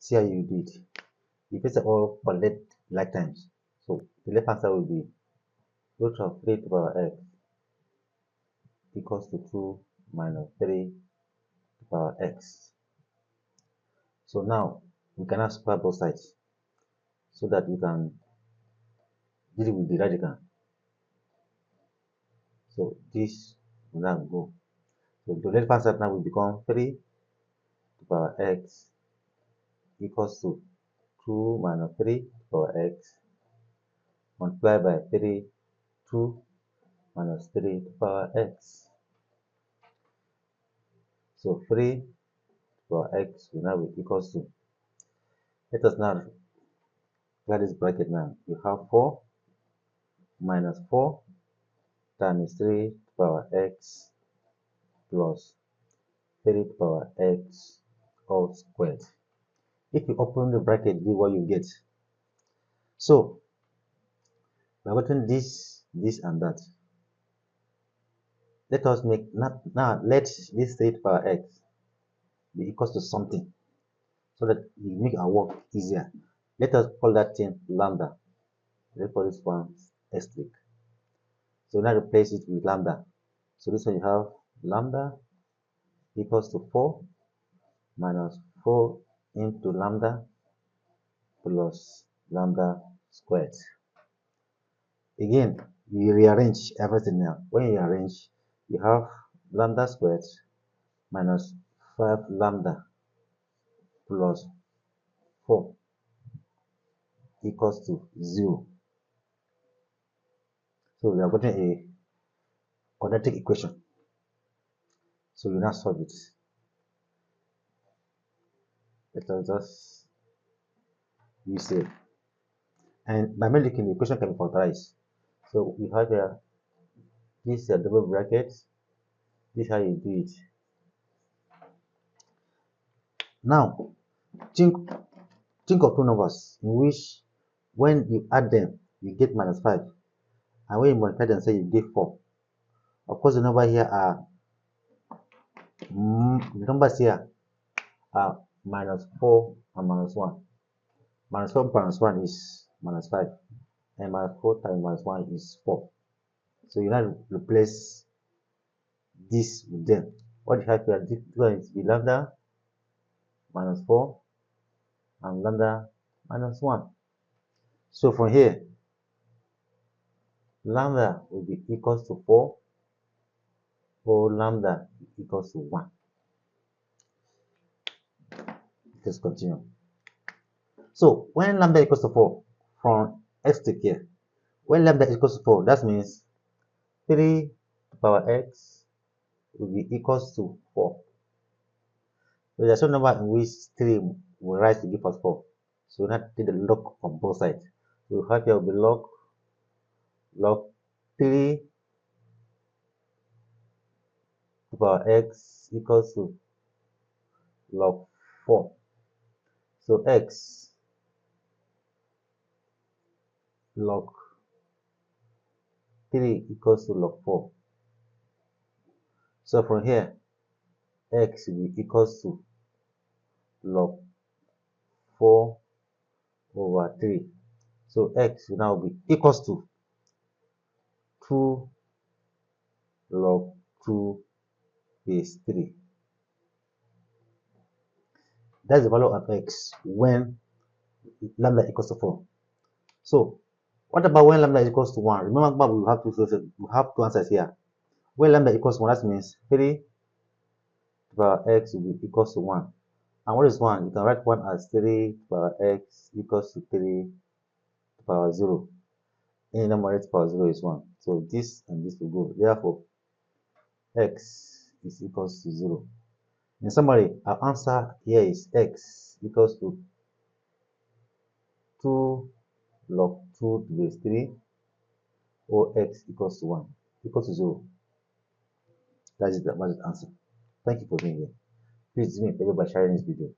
see how you do it. You first of all collect like times. So the left hand side will be root of 3 to the power x equals to 2 minus 3 to the power x. So now we can now square both sides so that we can deal with the radicand. So this will now go. So the left hand side now will become 3 to the power x equals to 2 minus 3 to the power x multiplied by 3, 2 minus 3 to the power x. So 3 to the power x will now be equals to, let us now clear this bracket now. You have 4 minus 4 times 3 to the power x plus 3 to the power x all squared. If you open the bracket, this is what you get. So we are getting this, this, and that. Let us make now let this 3 to the power x be equals to something so that we make our work easier. Let us call that thing lambda. Let's call this one x3. So now replace it with lambda. So this one you have lambda equals to 4 minus 4 into lambda plus lambda squared. Again, you rearrange everything now. When you arrange, you have lambda squared minus 5 lambda plus 4 equals to 0. So we are getting a quadratic equation. So you now solve it. Let us just use it. And by making the equation can be factorized. So we have here this is a double bracket. This is how you do it. Now think of two numbers in which when you add them you get minus 5, and when you multiply them say you get 4. Of course the number here are the numbers here are minus 4 and minus 1. Minus 4 minus 1 is minus 5, and minus 4 times minus 1 is 4. So you now replace this with them. What you have here, this one is be lambda minus 4 and lambda minus 1. So from here, lambda will be equals to 4 or lambda equals to 1. Let's continue. So when lambda equals to 4, from x to here, when lambda equals to 4, that means 3 to the power x will be equals to 4. So there's a number in which 3 will rise to give us 4. So we have to take the log on both sides. So we have here will be log 3 to the power x equals to log 4. So x log 3 equals to log 4. So from here, x will be equals to log 4 over 3. So x will now be equals to 2 log 2 base 3. That's the value of x when lambda equals to 4. So what about when lambda equals to 1? Remember we have two answers here. When lambda equals to 1, that means 3 to the power x will be equals to 1. And what is 1? You can write 1 as 3 to the power x equals to 3 to the power 0. Any number raised to the power 0 is 1. So this and this will go. Therefore, x is equals to 0. In summary, our answer here is x equals to 2 log 2 to the base 3, or x equals to 1 equals to 0. That is the magic answer. Thank you for being here. Please do me a favor by sharing this video.